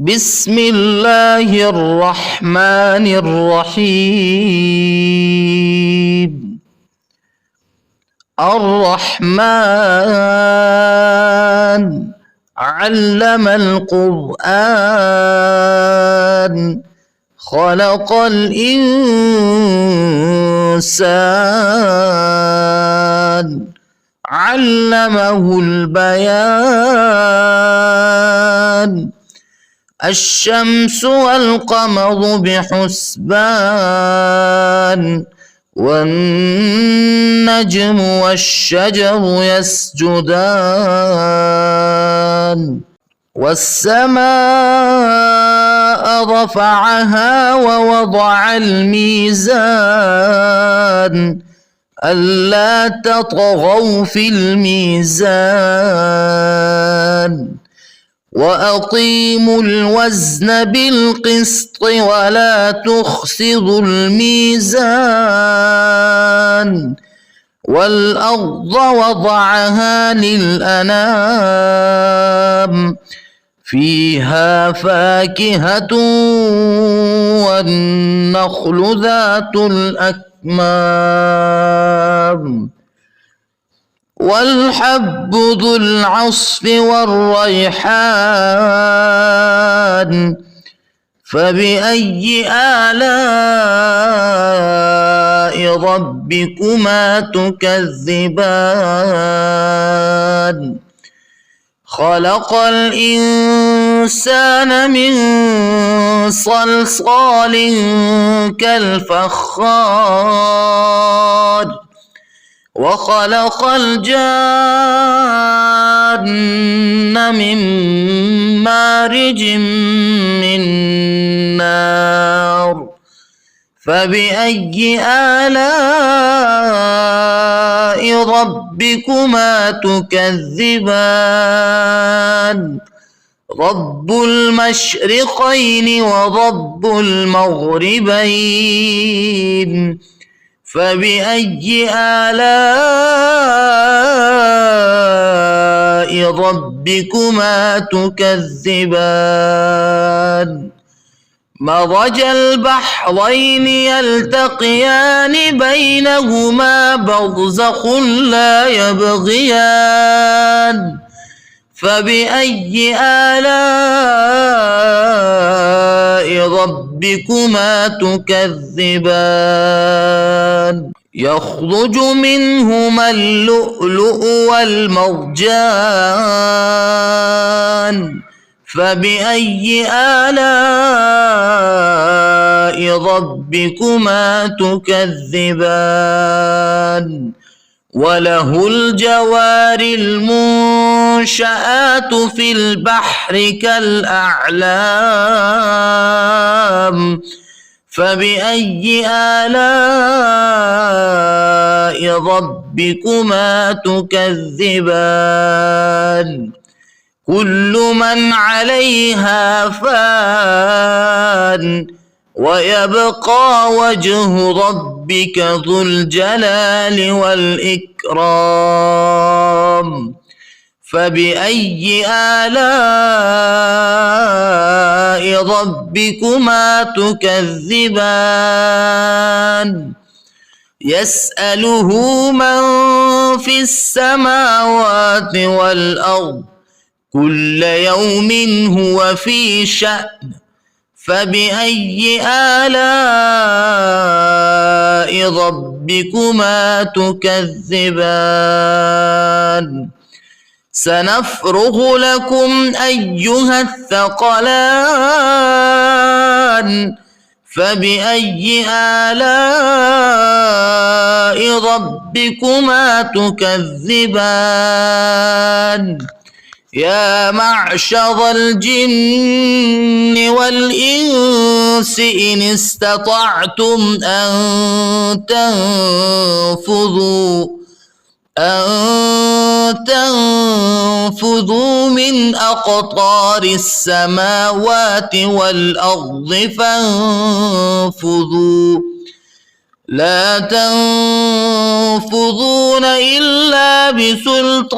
بسم الله الرحمن الرحيم. الرحمن علم القرآن خلق الإنسان علمه البيان. الشمس والقمر بحسبان والنجم والشجر يسجدان. والسماء رفعها ووضع الميزان ألا تطغوا في الميزان وأقيموا الوزن بالقسط ولا تخسروا الميزان. والأرض وضعها للأنام فيها فاكهة والنخل ذات الأكمام والحب ذو العصف والريحان. فبأي آلاء ربكما تكذبان؟ خلق الإنسان من صلصال كالفخار وخلق الجان من مارج من نار. فبأي آلاء ربكما تكذبان؟ رب المشرقين ورب المغربين. فبأي آلاء ربكما تكذبان؟ مرج البحرين يلتقيان بينهما برزخ لا يبغيان. فبأي آلاء ربكما تكذبان؟ يخرج منهما اللؤلؤ والمرجان. فبأي آلاء ربكما تكذبان؟ وله الجوار المنشآت في البحر كالأعلام. فبأي آلاء ربكما تكذبان؟ كل من عليها فان ويبقى وجه ربك ذو الجلال والإكرام. فبأي آلاء ربكما تكذبان؟ يسأله من في السماوات والأرض كل يوم هو في شأن. فبأي آلاء ربكما تكذبان؟ سنفرغ لكم أيها الثقلان. فبأي آلاء ربكما تكذبان؟ يا معشر الجن والإنس إن استطعتم أن تنفذوا من أقطار السماوات والأرض فانفذوا لا تنفذون إلا بسلطان.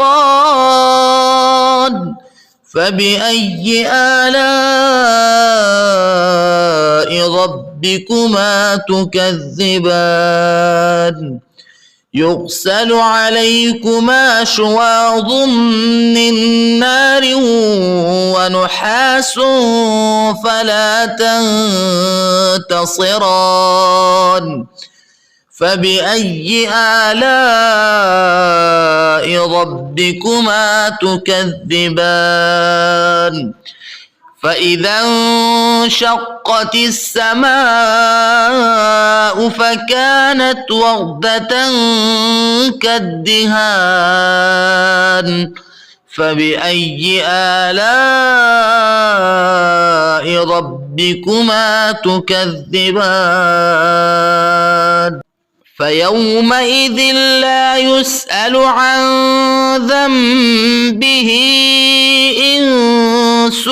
فبأي آلاء ربكما تكذبان يرسل عليكما شواظ من نار ونحاس فلا تنتصران فبأي آلاء ربكما تكذبان فإذا انشقت السماء فكانت وردة كالدهان فبأي آلاء ربكما تكذبان فيومئذ لا يسأل عن ذنبه إنس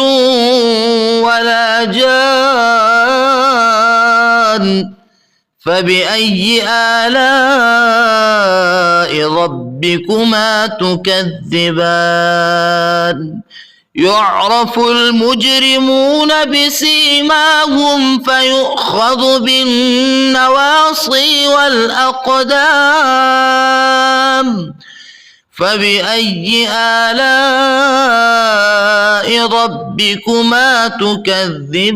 ولا جان فبأي آلاء ربكما تكذبان يعرف المجرمون بسيماهم فيؤخذ بالنواصي والأقدام فبأي آلاء ربكما تكذبان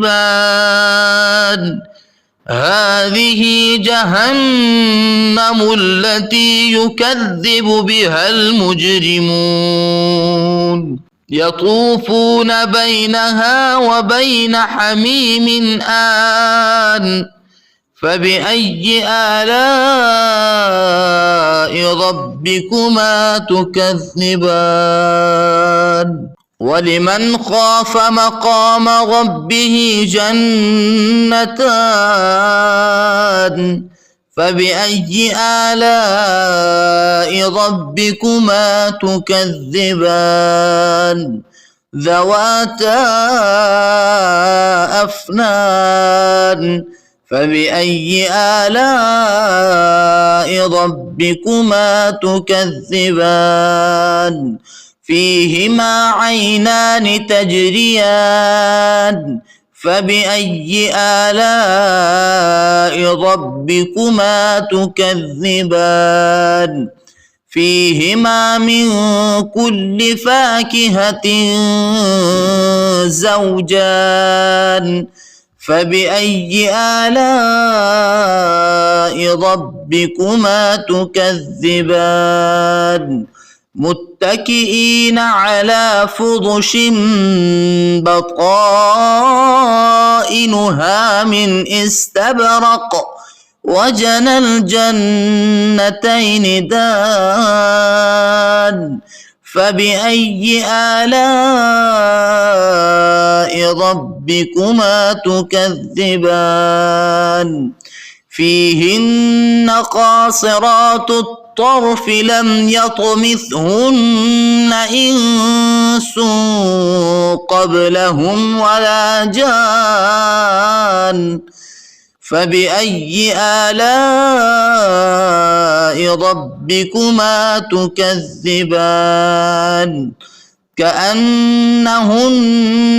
هذه جهنم التي يكذب بها المجرمون يطوفون بينها وبين حميم آن فبأي آلاء ربكما تكذبان ولمن خاف مقام ربه جنتان فبأي آلاء ربكما تكذبان ذواتا أفنان فبأي آلاء ربكما تكذبان فيهما عينان تجريان فبأي آلاء ربكما تكذبان فيهما من كل فاكهة زوجان فبأي آلاء ربكما تكذبان متكئين على فرش بطائنها من استبرق وجنى الجنتين دان فبأي آلاء ربكما تكذبان فيهن قاصرات الطرف لم يطمثهن إنس قبلهم ولا جان فبأي آلاء ربكما تكذبان كأنهن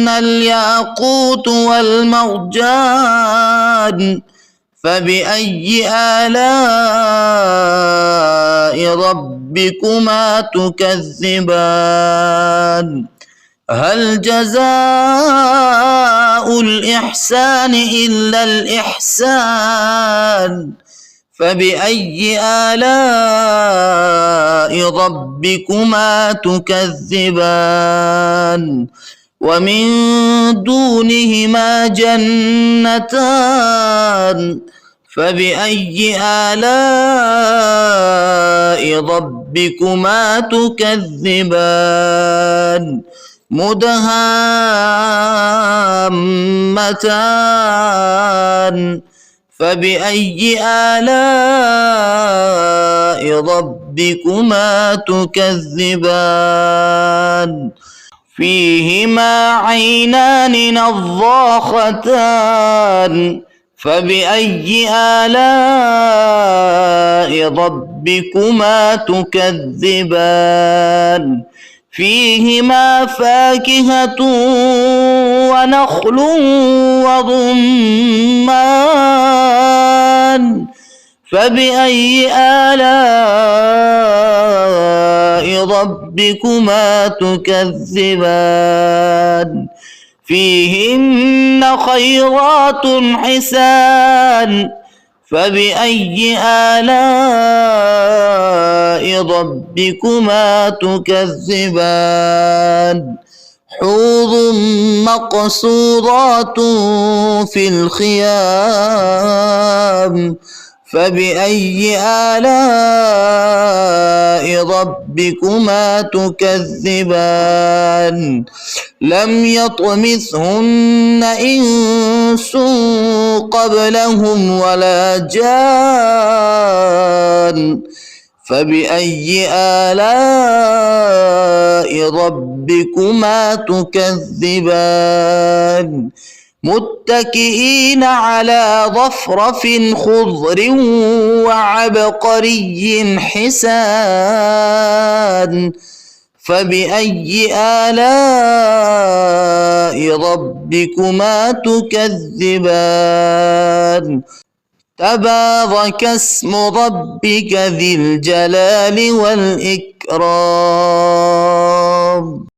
الياقوت والمرجان فبأي آلاء ربكما تكذبان هل جزاء الإحسان إلا الإحسان فبأي آلاء ربكما تكذبان ومن دونهما جنتان فبأي آلاء ربكما تكذبان مدهامتان فبأي آلاء ربكما تكذبان فيهما عينان نضاختان فبأي آلاء ربكما تكذبان فيهما فاكهة ونخل ورمان فبأي آلاء ربكما تكذبان فيهن خيرات حسان فبأي آلاء ربكما تكذبان حور مقصورات في الخيام فبأي آلاء ربكما تكذبان لم يطمثهن إنس قبلهم ولا جان فبأي آلاء ربكما تكذبان متكئين على رفرف خضر وعبقري حسان فبأي آلاء ربكما تكذبان تبارك اسم ربك ذي الجلال والإكرام.